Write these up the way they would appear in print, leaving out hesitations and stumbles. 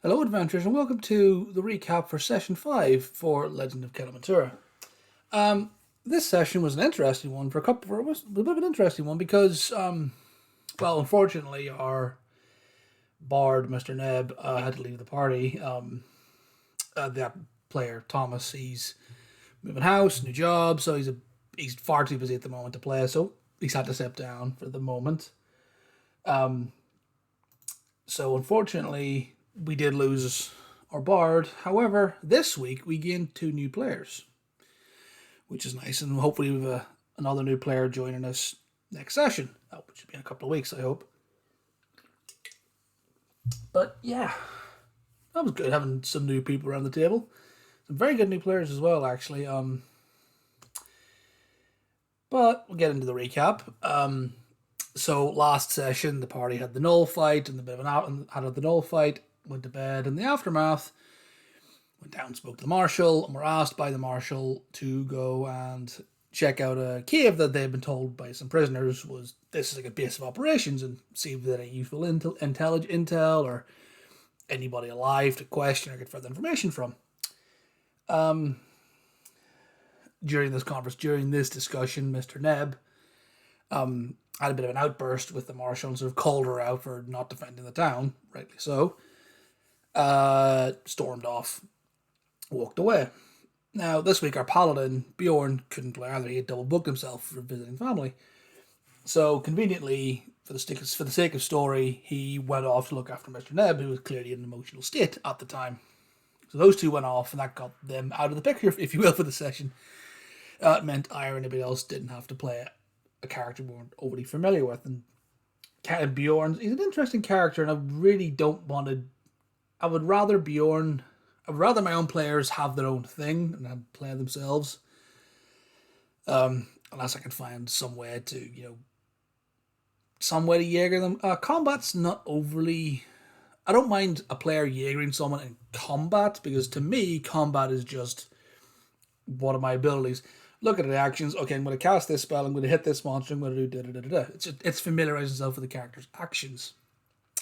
Hello, adventurers, and welcome to the recap for Session 5 for Legend of Kelamentura. This session was an interesting one it was a bit of an interesting one because, unfortunately, our bard, Mr. Neb, had to leave the party. That player, Thomas, he's moving house, new job, so he's far too busy at the moment to play, so he's had to step down for the moment. So, unfortunately, we did lose our bard. However, this week we gained two new players, which is nice, and hopefully we have another new player joining us next session, which should be in a couple of weeks, I hope. But yeah, that was good having some new people around the table. Some very good new players as well, actually. But we'll get into the recap. So last session, the party had the null fight and a bit of had the null fight. Went to bed. In the aftermath, went down and spoke to the marshal, and were asked by the marshal to go and check out a cave that they'd been told by some prisoners this is like a base of operations, and see if there's any useful intel or anybody alive to question or get further information from. During this discussion, Mr. Neb had a bit of an outburst with the marshal and sort of called her out for not defending the town, rightly so. Stormed off, walked away. Now, this week, our paladin, Bjorn, couldn't play either. He had double booked himself for visiting family. So, conveniently, for the sake of story, he went off to look after Mr. Neb, who was clearly in an emotional state at the time. So those two went off, and that got them out of the picture, if you will, for the session. It meant I or anybody else didn't have to play a character we weren't overly familiar with. And Bjorn, he's an interesting character, and I really don't want to... I would rather my own players have their own thing and play themselves. Unless I can find some way to Jaeger them. Combat's not overly... I don't mind a player Jaegering someone in combat, because to me, combat is just one of my abilities. Look at the actions. Okay, I'm going to cast this spell. I'm going to hit this monster. I'm going to do da-da-da-da-da. It's familiarizing yourself with the character's actions.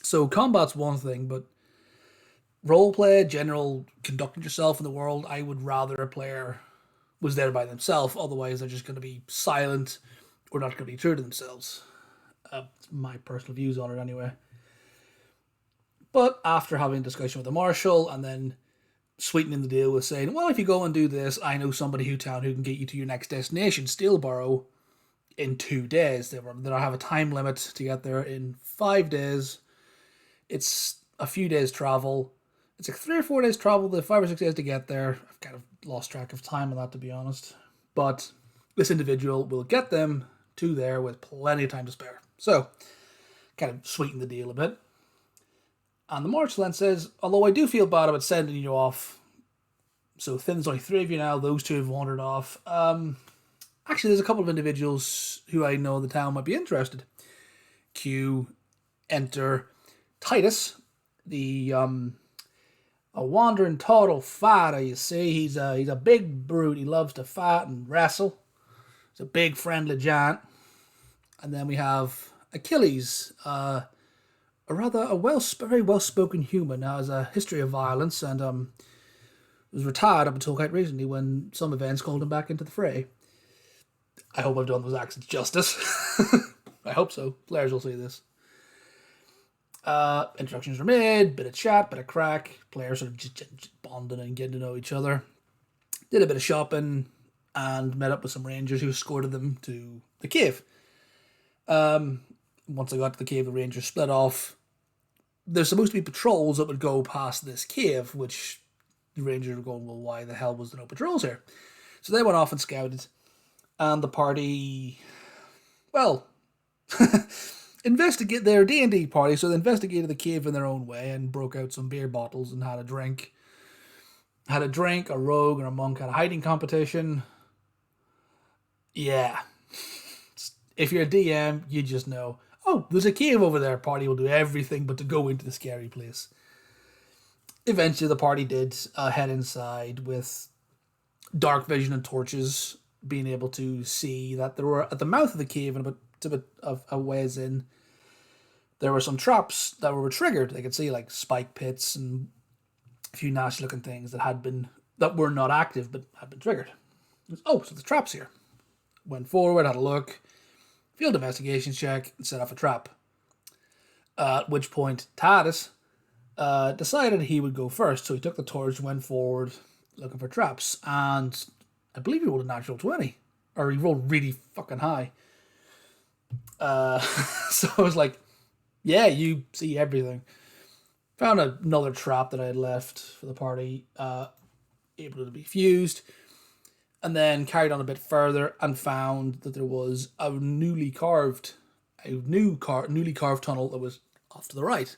So combat's one thing, but roleplay, general conducting yourself in the world, I would rather a player was there by themselves. Otherwise, they're just going to be silent or not going to be true to themselves. It's my personal views on it anyway. But after having a discussion with the marshal and then sweetening the deal with saying, well, if you go and do this, I know somebody who can get you to your next destination, Steelborough, in 2 days. They have a time limit to get there in 5 days. It's a few days travel. It's like 3 or 4 days travel, the 5 or 6 days to get there. I've kind of lost track of time on that, to be honest. But this individual will get them to there with plenty of time to spare. So, kind of sweeten the deal a bit. And the marshal then says, although I do feel bad about sending you off, so there's only 3 of you now, those 2 have wandered off. Actually, there's a couple of individuals who I know in the town might be interested. Enter Titus, a wandering total fighter, you see. He's a big brute. He loves to fight and wrestle. He's a big friendly giant. And then we have Achilles, a very well-spoken human. Now has a history of violence and was retired up until quite recently when some events called him back into the fray. I hope I've done those accents justice. I hope so. Players will see this. Introductions were made, bit of chat, bit of crack. Players sort of just bonding and getting to know each other. Did a bit of shopping and met up with some rangers who escorted them to the cave. Once I got to the cave, the rangers split off. There's supposed to be patrols that would go past this cave, which the rangers were going, well, why the hell was there no patrols here? So they went off and scouted. And the party, well, investigate their D&D party, so they investigated the cave in their own way and broke out some beer bottles and had a drink. A rogue and a monk had a hiding competition. Yeah. If you're a DM, you just know, oh, there's a cave over there. Party will do everything but to go into the scary place. Eventually, the party did head inside with dark vision and torches, being able to see that there were, at the mouth of the cave and a bit of a ways in, there were some traps that were triggered. They could see like spike pits and a few nasty looking things that were not active but had been triggered. Oh, so the trap's here. Went forward, had a look, field investigation check, and set off a trap. At which point, Theseus decided he would go first, so he took the torch, went forward, looking for traps, and I believe he rolled a natural 20, or he rolled really fucking high. So I was like, yeah, you see everything. Found another trap that I had left for the party, able to be fused, and then carried on a bit further and found that there was a newly carved tunnel that was off to the right.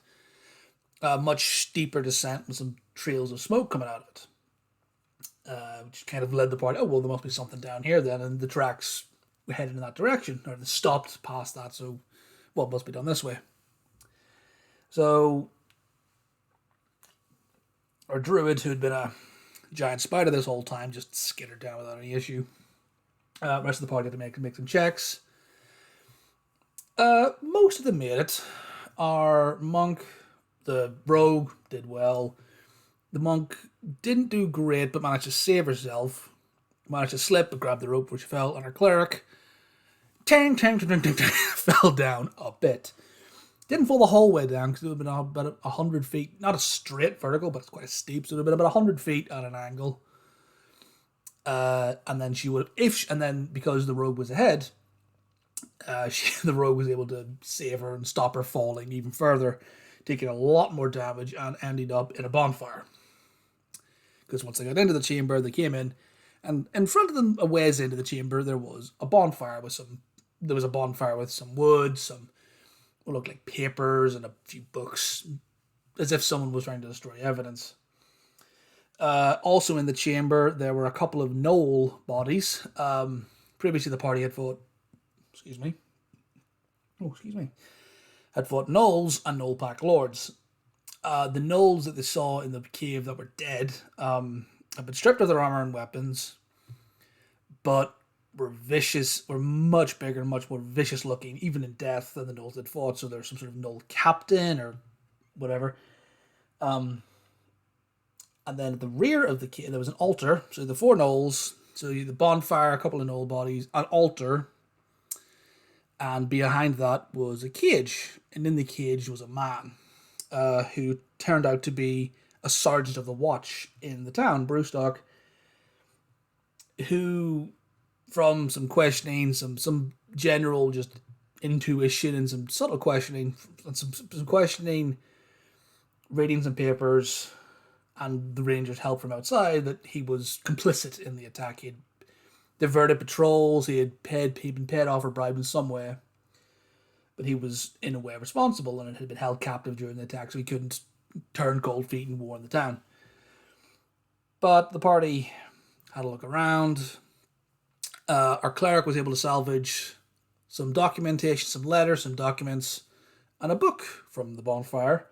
A much steeper descent with some trails of smoke coming out of it, which kind of led the party. Oh, well, there must be something down here then, and the tracks were headed in that direction, or they stopped past that, so, well, it must be done this way. So, our druid, who had been a giant spider this whole time, just skittered down without any issue. The rest of the party had to make some checks. Most of them made it. Our monk, the rogue, did well. The monk didn't do great, but managed to save herself. Managed to slip, but grabbed the rope where she fell. And our cleric, fell down a bit. Didn't fall the whole way down, because it would have been about 100 feet. Not a straight vertical, but it's quite steep. So it would have been about 100 feet at an angle. And then because the rogue was ahead, the rogue was able to save her and stop her falling even further, taking a lot more damage, and ended up in a bonfire. Because once they got into the chamber, they came in, and in front of them, a ways into the chamber, there was a bonfire with some wood, some what looked like papers, and a few books, as if someone was trying to destroy evidence. Also in the chamber, there were a couple of gnoll bodies. Previously, the party had fought. Had fought gnolls and gnoll pack lords. The gnolls that they saw in the cave that were dead had been stripped of their armor and weapons, but were vicious, were much bigger, much more vicious looking, even in death, than the gnolls that fought. So there's some sort of gnoll captain or whatever. And then at the rear of the cave, there was an altar. So the 4 gnolls, so the bonfire, a couple of gnoll bodies, an altar, and behind that was a cage. And in the cage was a man who turned out to be a sergeant of the watch in the town, Brewstock, who, from some questioning, some general just intuition and some subtle questioning, and some questioning, reading some papers, and the Rangers' help from outside, that he was complicit in the attack. He had diverted patrols, he'd been paid off or bribed in some way, but he was in a way responsible, and it had been held captive during the attack, so he couldn't turn cold feet and war in the town. But the party had a look around. Our cleric was able to salvage some documentation, some letters, some documents, and a book from the bonfire.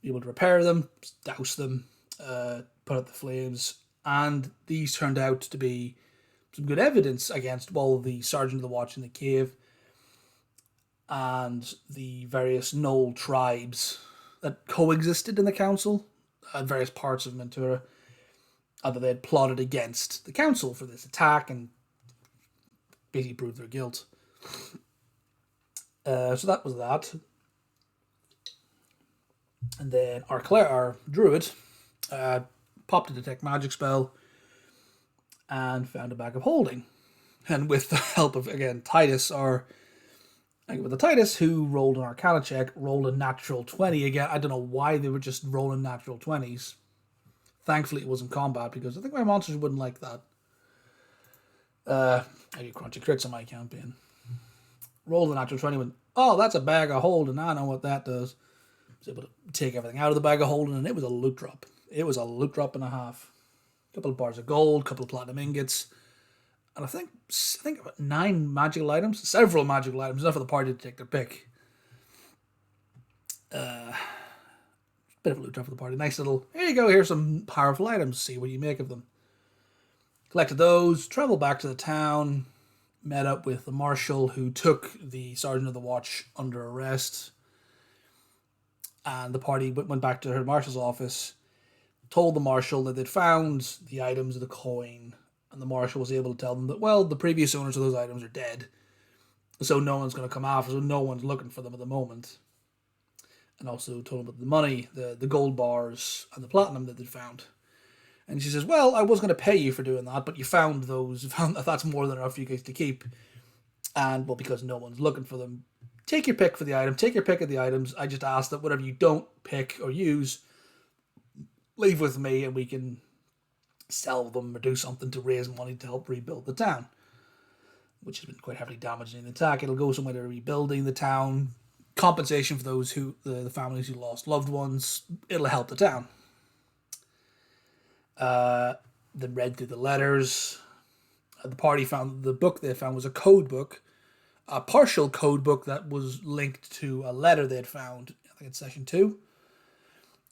Able to repair them, douse them, put out the flames, and these turned out to be some good evidence against the sergeant of the watch in the cave and the various gnoll tribes that coexisted in the council at various parts of Mentura, that they had plotted against the council for this attack and basically proved their guilt. So that was that. And then our druid popped a detect magic spell and found a bag of holding. And with the help of, again, Titus, who rolled an Arcana check, rolled a natural 20 again. I don't know why they were just rolling natural 20s. Thankfully, it wasn't combat, because I think my monsters wouldn't like that. I do crunchy crits on my campaign. Rolled a natural 20, went, oh, that's a bag of holding. I know what that does. Was able to take everything out of the bag of holding, and it was a loot drop. It was a loot drop and a half. A couple of bars of gold, a couple of platinum ingots, and I think about 9 magical items, several magical items, enough for the party to take their pick. Bit of a loot drop for the party. Nice little, here you go, here's some powerful items, see what you make of them. Collected those, traveled back to the town, met up with the marshal who took the sergeant of the watch under arrest, and the party went back to her marshal's office, told the marshal that they'd found the items of the coin, and the marshal was able to tell them that, well, the previous owners of those items are dead, so no one's going to come after, so no one's looking for them at the moment. And also told them about the money, the gold bars, and the platinum that they'd found. And she says, well, I was going to pay you for doing that, but you found those, that's more than enough for you guys to keep. And, well, because no one's looking for them, take your pick for the item, take your pick of the items. I just ask that whatever you don't pick or use, leave with me and we can sell them or do something to raise money to help rebuild the town, which has been quite heavily damaged in the attack. It'll go somewhere to rebuilding the town, compensation for those the families who lost loved ones. It'll help the town. They read through the letters. The party found the book they found was a code book, a partial code book that was linked to a letter they had found, I think it's session 2.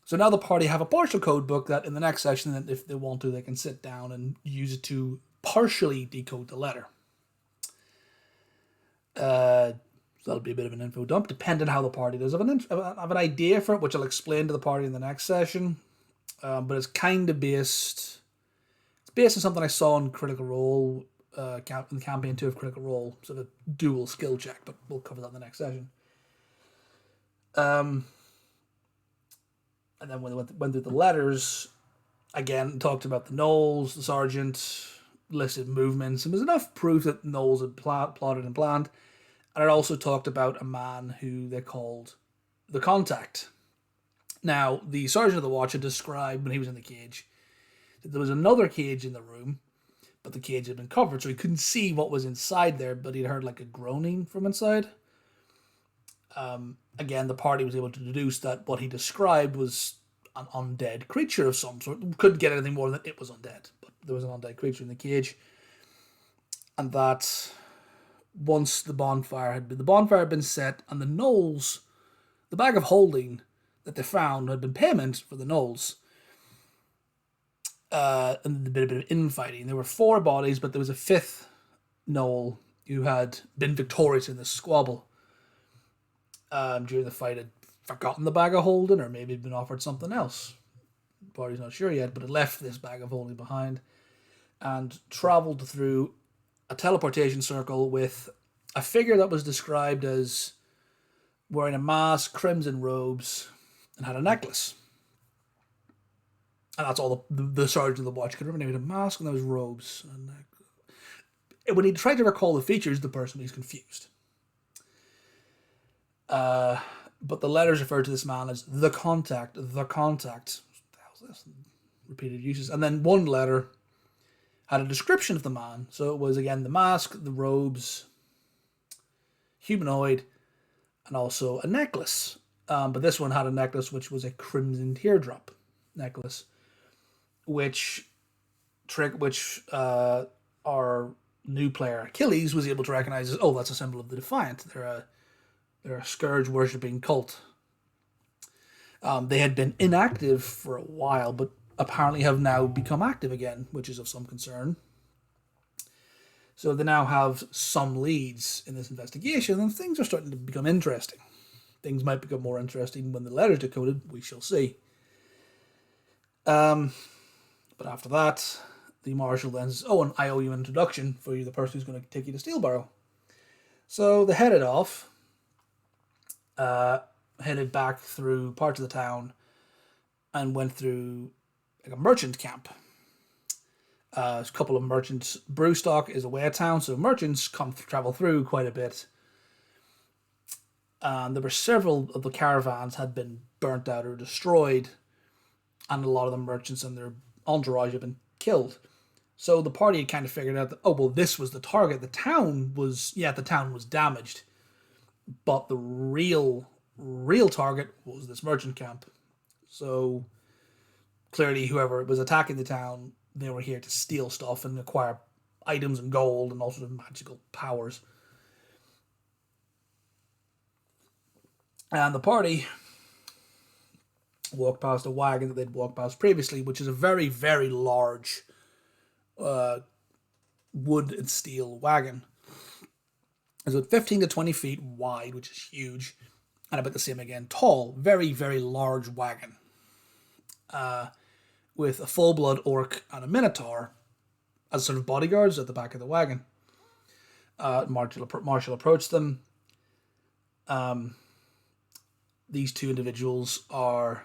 So now the party have a partial code book that in the next session, if they want to, they can sit down and use it to partially decode the letter. So that'll be a bit of an info dump, depending on how the party does. I have an idea for it, which I'll explain to the party in the next session. But it's kind of based... It's based on something I saw in Critical Role, in the campaign 2 of Critical Role, sort of a dual skill check, but we'll cover that in the next session. And then when they went through the letters, again, talked about the Knolls, the sergeant, listed movements, and there's enough proof that Knolls had plotted and planned. And it also talked about a man who they called the Contact. Now, the sergeant of the watch had described when he was in the cage that there was another cage in the room, but the cage had been covered, so he couldn't see what was inside there, but he'd heard like a groaning from inside. Again, the party was able to deduce that what he described was an undead creature of some sort. Couldn't get anything more than it was undead, but there was an undead creature in the cage. And that once the bonfire had been set, and the Knolls, the bag of holding that they found had been payment for the Knolls. And a bit of infighting. There were 4 bodies, but there was a 5th Knoll who had been victorious in this squabble. During the fight, had forgotten the bag of holding, or maybe had been offered something else. The party's not sure yet, but had left this bag of holding behind and travelled through a teleportation circle with a figure that was described as wearing a mask, crimson robes, and had a necklace. And that's all the sergeant of the watch could remember. He had a mask and those robes. And when he tried to recall the features, the person was confused. But the letters referred to this man as the Contact. The Contact. What the hell is this? Repeated uses. And then one letter had a description of the man. So it was, again, the mask, the robes, humanoid, and also a necklace. But this one had a necklace which was a crimson teardrop necklace, which our new player Achilles was able to recognize as, that's a symbol of the Defiant. They're a scourge worshipping cult. They had been inactive for a while, but apparently have now become active again, which is of some concern. So they now have some leads in this investigation, and things are starting to become interesting. Things might become more interesting when the letter's decoded. We shall see. But after that, the marshal then says, and I owe you an introduction for you, the person who's going to take you to Steelborough. So they headed off, headed back through parts of the town, and went through like a merchant camp. A couple of merchants. Brewstock is away at town, so merchants travel through quite a bit. And there were several of the caravans had been burnt out or destroyed, and a lot of the merchants and their entourage had been killed. So the party had kind of figured out that, this was the target. The town was damaged, but the real target was this merchant camp. So clearly whoever was attacking the town, they were here to steal stuff and acquire items and gold and all sorts of magical powers. And the party walked past a wagon that they'd walked past previously, which is a very, very large wood and steel wagon. It's about 15 to 20 feet wide, which is huge, and about the same again tall. Very, very large wagon. with a full-blood orc and a minotaur as sort of bodyguards at the back of the wagon. Marshall approached them. These two individuals are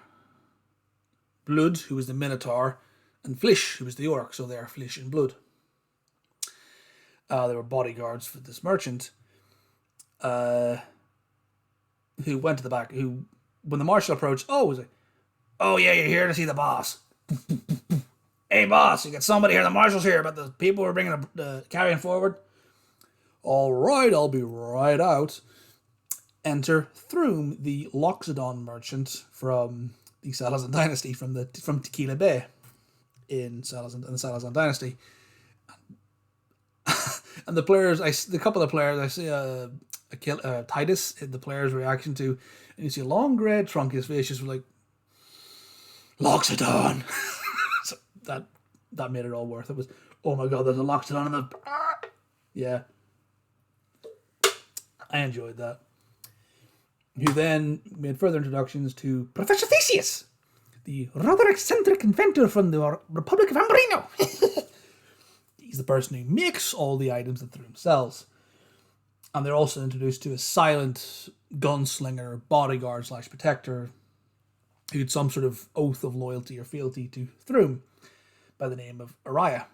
Blood, who is the minotaur, and Flish, who is the orc, so they are Flish and Blood. They were bodyguards for this merchant, who went to the back, who, when the marshal approached, was like, "Oh yeah, you're here to see the boss." "Hey boss, you got somebody here, the marshal's here, but the people we're bringing carrying forward." "All right, I'll be right out." Enter Thrum, the Loxodon merchant from the Salazar dynasty, from Tequila Bay in the Salazar dynasty. And the players, the couple of players, I see Titus, the player's reaction to, and you see a long grey trunk, his face just like, "Loxodon." So that made it all worth it. Was, oh my god, there's a Loxodon in the... Yeah. I enjoyed that. Who then made further introductions to Professor Theseus, the rather eccentric inventor from the Republic of Ambrino. He's the person who makes all the items that Thrum sells. And they're also introduced to a silent gunslinger, bodyguard / protector, who had some sort of oath of loyalty or fealty to Thrum by the name of Araya.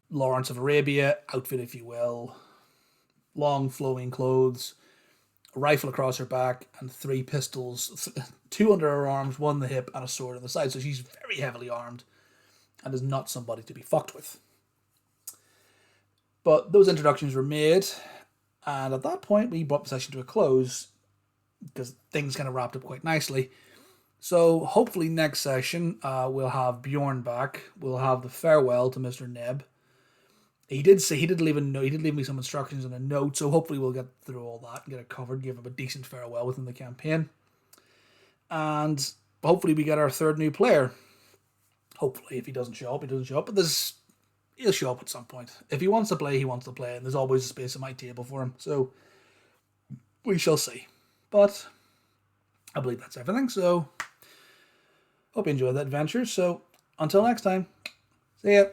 Lawrence of Arabia, outfit if you will, long flowing clothes, a rifle across her back, and 3 pistols, 2 under her arms, 1 in the hip, and a sword on the side. So she's very heavily armed and is not somebody to be fucked with. But those introductions were made, and at that point we brought the session to a close because things kind of wrapped up quite nicely. So hopefully next session we'll have Bjorn back. We'll have the farewell to Mr. Neb. He did leave me some instructions in a note, so hopefully we'll get through all that and get it covered, give him a decent farewell within the campaign. And hopefully we get our 3rd new player. Hopefully, if he doesn't show up, he doesn't show up, but he'll show up at some point. If he wants to play, he wants to play, and there's always a space at my table for him, so we shall see. But I believe that's everything, so hope you enjoyed that adventure. So until next time, see ya.